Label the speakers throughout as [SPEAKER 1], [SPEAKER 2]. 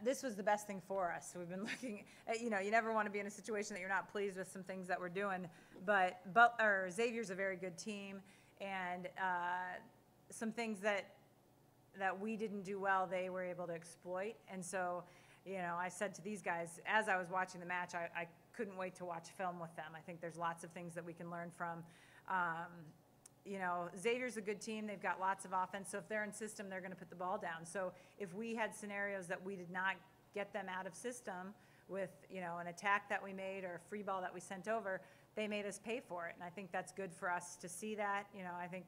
[SPEAKER 1] This was the best thing for us. So we've been looking at, you never want to be in a situation that you're not pleased with some things that we're doing, but Xavier's a very good team, and some things that we didn't do well, they were able to exploit. And so, I said to these guys, as I was watching the match, I couldn't wait to watch film with them. I think there's lots of things that we can learn from. Xavier's a good team. They've got lots of offense. So if they're in system, they're going to put the ball down. So if we had scenarios that we did not get them out of system with, an attack that we made or a free ball that we sent over, they made us pay for it. And I think that's good for us to see that. I think,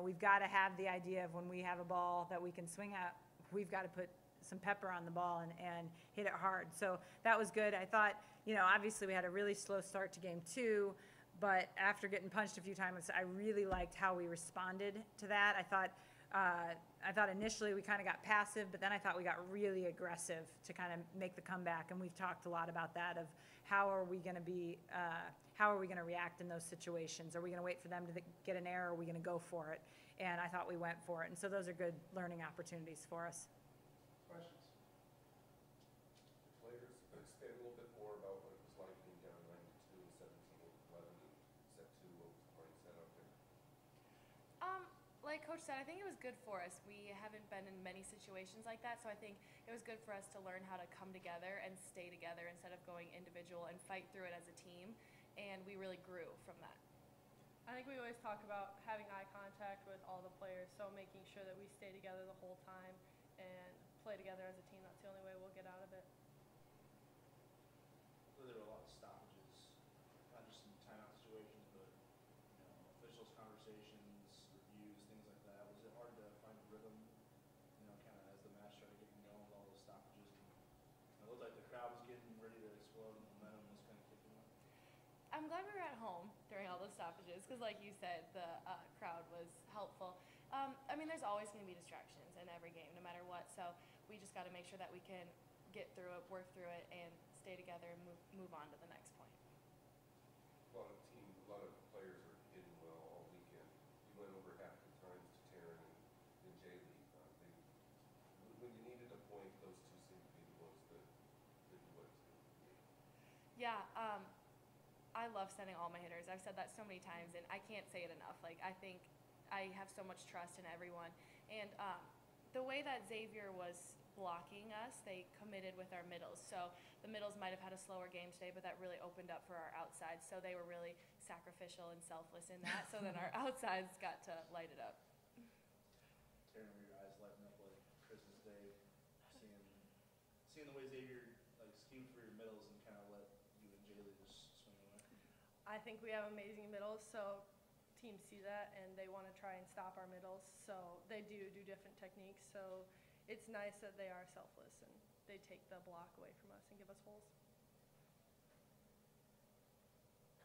[SPEAKER 1] we've got to have the idea of when we have a ball that we can swing at, we've got to put some pepper on the ball and hit it hard. So that was good. I thought, obviously we had a really slow start to game 2. But after getting punched a few times, I really liked how we responded to that. I thought initially we kind of got passive, but then I thought we got really aggressive to kind of make the comeback. And we've talked a lot about that, of how are we going to react in those situations? Are we going to wait for them to get an error? Or are we going to go for it? And I thought we went for it. And so those are good learning opportunities for us.
[SPEAKER 2] Questions? Players, expand a little bit more about what it was like being down 92, 17, 11, set 2, what was the mindset out there?
[SPEAKER 3] Like Coach said, I think it was good for us. We haven't been in many situations like that, so I think it was good for us to learn how to come together and stay together instead of going individual and fight through it as a team, and we really grew from that.
[SPEAKER 4] I think we always talk about having eye contact with all the players, so making sure that we stay together the whole time and play together as a team. That's the only way we'll get out of it.
[SPEAKER 5] There were a lot of stoppages, not just in timeout situations, but officials' conversations, reviews, things like that. Was it hard to find a rhythm, kind of as the match started getting going with all those stoppages? And it looked like the crowd was getting ready to explode and the momentum was kind of kicking up.
[SPEAKER 3] I'm glad we were at home during all those stoppages because, like you said, the crowd was helpful. There's always going to be distractions in every game, no matter what. So we just got to make sure that we can get through it, work through it, and stay together and move on to the next point.
[SPEAKER 2] A lot of players are hitting well all weekend. You went over half the times to Taryn and Xavier. When you needed a point, those two seem to be the ones that you went to.
[SPEAKER 3] Yeah, I love sending all my hitters. I've said that so many times, and I can't say it enough. I think I have so much trust in everyone. And the way that Xavier was blocking us, they committed with our middles. So the middles might have had a slower game today, but that really opened up for our outsides. So they were really sacrificial and selfless in that. So then our outsides got to light it up.
[SPEAKER 5] Taryn, were your eyes lighting up like Christmas Day, seeing the way Xavier schemed for your middles and kind of let you and Jaylee just swing away?
[SPEAKER 4] I think we have amazing middles, so teams see that and they want to try and stop our middles. So they do different techniques. So it's nice that they are selfless and they take the block away from us and give us holes.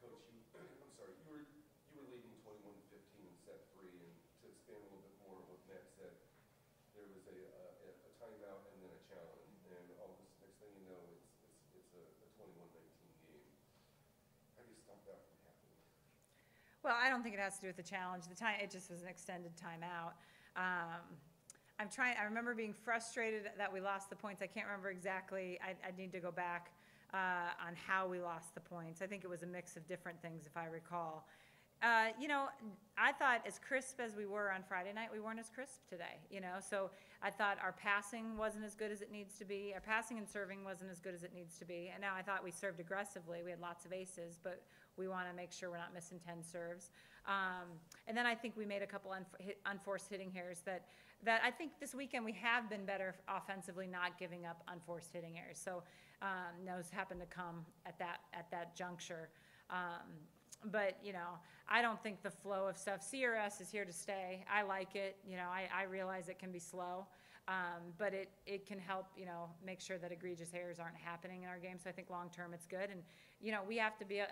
[SPEAKER 2] Coach, you were leading 21-15 in set 3, and to expand a little bit more on what Matt said, there was a timeout and then a challenge, and all of this, next thing you know, it's a 21-19 game. How do you stop that from happening?
[SPEAKER 1] Well, I don't think it has to do with the challenge. It just was an extended timeout. I remember being frustrated that we lost the points. I can't remember exactly. I need to go back on how we lost the points. I think it was a mix of different things, if I recall. I thought as crisp as we were on Friday night, we weren't as crisp today, So I thought our passing wasn't as good as it needs to be. Our passing and serving wasn't as good as it needs to be. And now I thought we served aggressively. We had lots of aces, but we want to make sure we're not missing 10 serves. And then I think we made a couple unforced hitting errors that I think this weekend we have been better offensively, not giving up unforced hitting errors. So those happened to come at that juncture. But, I don't think the flow of stuff, CRS is here to stay. I like it. I realize it can be slow, but it can help, make sure that egregious errors aren't happening in our game. So I think long-term it's good. And,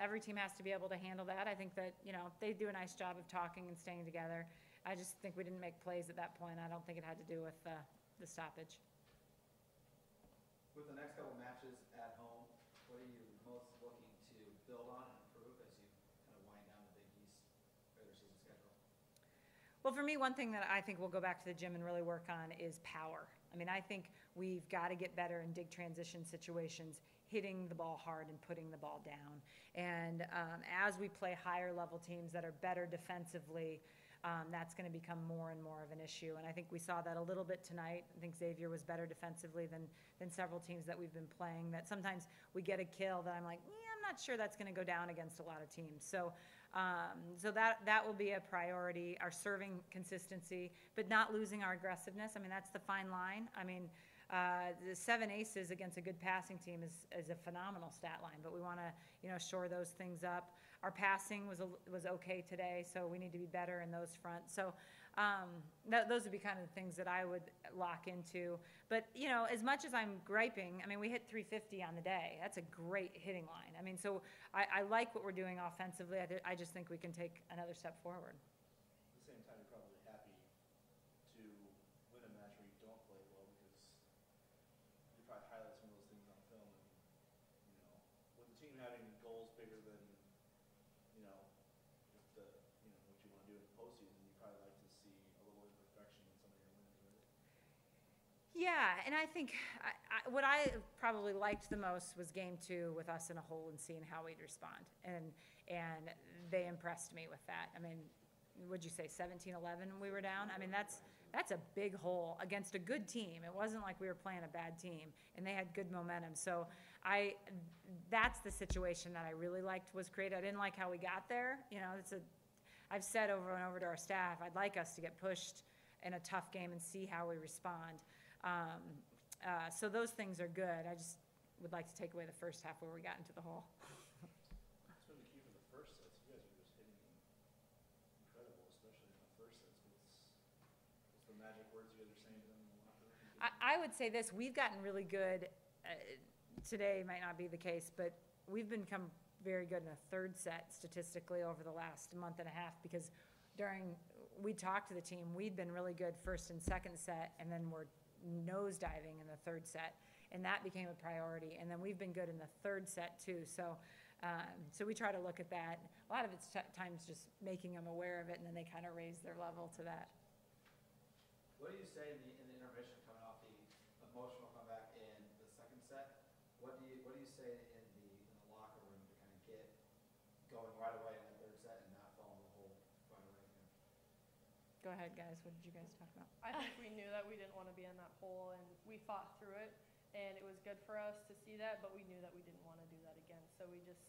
[SPEAKER 1] every team has to be able to handle that. I think that, they do a nice job of talking and staying together. I just think we didn't make plays at that point. I don't think it had to do with the stoppage.
[SPEAKER 6] With the next couple matches at home, what are you most looking to build on and improve as you kind of wind down the Big East regular season schedule?
[SPEAKER 1] Well, for me, one thing that I think we'll go back to the gym and really work on is power. I mean, I think we've got to get better in dig transition situations, hitting the ball hard and putting the ball down. And as we play higher level teams that are better defensively, that's going to become more and more of an issue. And I think we saw that a little bit tonight. I think Xavier was better defensively than several teams that we've been playing, that sometimes we get a kill that I'm like, yeah, I'm not sure that's going to go down against a lot of teams. So that will be a priority, our serving consistency, but not losing our aggressiveness. I mean, that's the fine line. I mean, the 7 aces against a good passing team is a phenomenal stat line, but we want to, shore those things up. Our passing was okay today, so we need to be better in those fronts. So those would be kind of the things that I would lock into. But, as much as I'm griping, I mean, we hit 350 on the day. That's a great hitting line. I mean, so I like what we're doing offensively. I just think we can take another step forward.
[SPEAKER 5] At the same time, you're probably happy to win a match where you don't play well because you probably highlight some of those things on film. And, with the team having goals bigger than, what you want to do in the postseason, you probably like to see a little imperfection in some of your wins, right?
[SPEAKER 1] Yeah, and I think what I probably liked the most was game 2 with us in a hole and seeing how we'd respond. And they impressed me with that. I mean, would you say 17-11 we were down? I mean, that's a big hole against a good team. It wasn't like we were playing a bad team, and they had good momentum. So that's the situation that I really liked was created. I didn't like how we got there. I've said over and over to our staff, I'd like us to get pushed in a tough game and see how we respond. So those things are good. I just would like to take away the first half where we got into the hole.
[SPEAKER 5] That's been the key for the first sets. You guys are just hitting incredible, especially in the first sets. What's the magic words you guys are saying to them in the locker room?
[SPEAKER 1] I would say this, we've gotten really good, today might not be the case, but we've become very good in the third set statistically over the last month and a half because we talked to the team, we'd been really good first and second set, and then we're nosediving in the third set, and that became a priority, and then we've been good in the third set too, so we try to look at that. A lot of it's times just making them aware of it, and then they kind of raise their level to that.
[SPEAKER 6] What do you say in the intermission coming off the emotional comeback in the second set? What do you say in the locker room to kind of get going right away in that third set and not fall in the hole right away again?
[SPEAKER 1] Go ahead, guys. What did you guys talk about?
[SPEAKER 4] I think we knew that we didn't want to be in that hole, and we fought through it, and it was good for us to see that, but we knew that we didn't want to do that again. So we just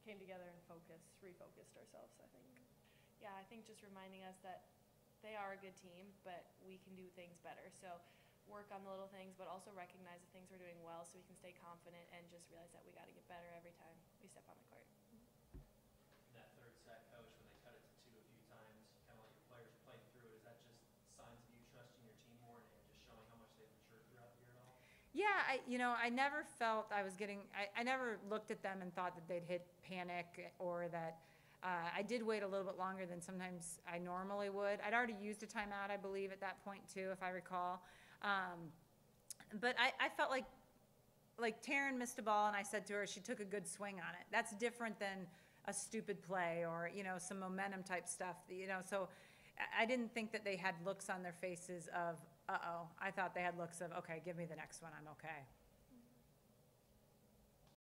[SPEAKER 4] came together and refocused ourselves, I think.
[SPEAKER 3] Yeah, I think just reminding us that they are a good team, but we can do things better. So work on the little things, but also recognize the things we're doing well so we can stay confident and just realize that we got to get better every time we step on the court.
[SPEAKER 7] In that third set, Coach, when they cut it to 2 a few times, kind of let your players play through it, is that just signs of you trusting your team more and just showing how much they've matured throughout the year at all?
[SPEAKER 1] Yeah, I never felt I was getting, I never looked at them and thought that they'd hit panic or that, I did wait a little bit longer than sometimes I normally would. I'd already used a timeout, I believe, at that point too, if I recall. But I felt like Taryn missed a ball and I said to her, she took a good swing on it. That's different than a stupid play or, some momentum type stuff, so I didn't think that they had looks on their faces of, uh-oh. I thought they had looks of, okay, give me the next one, I'm okay.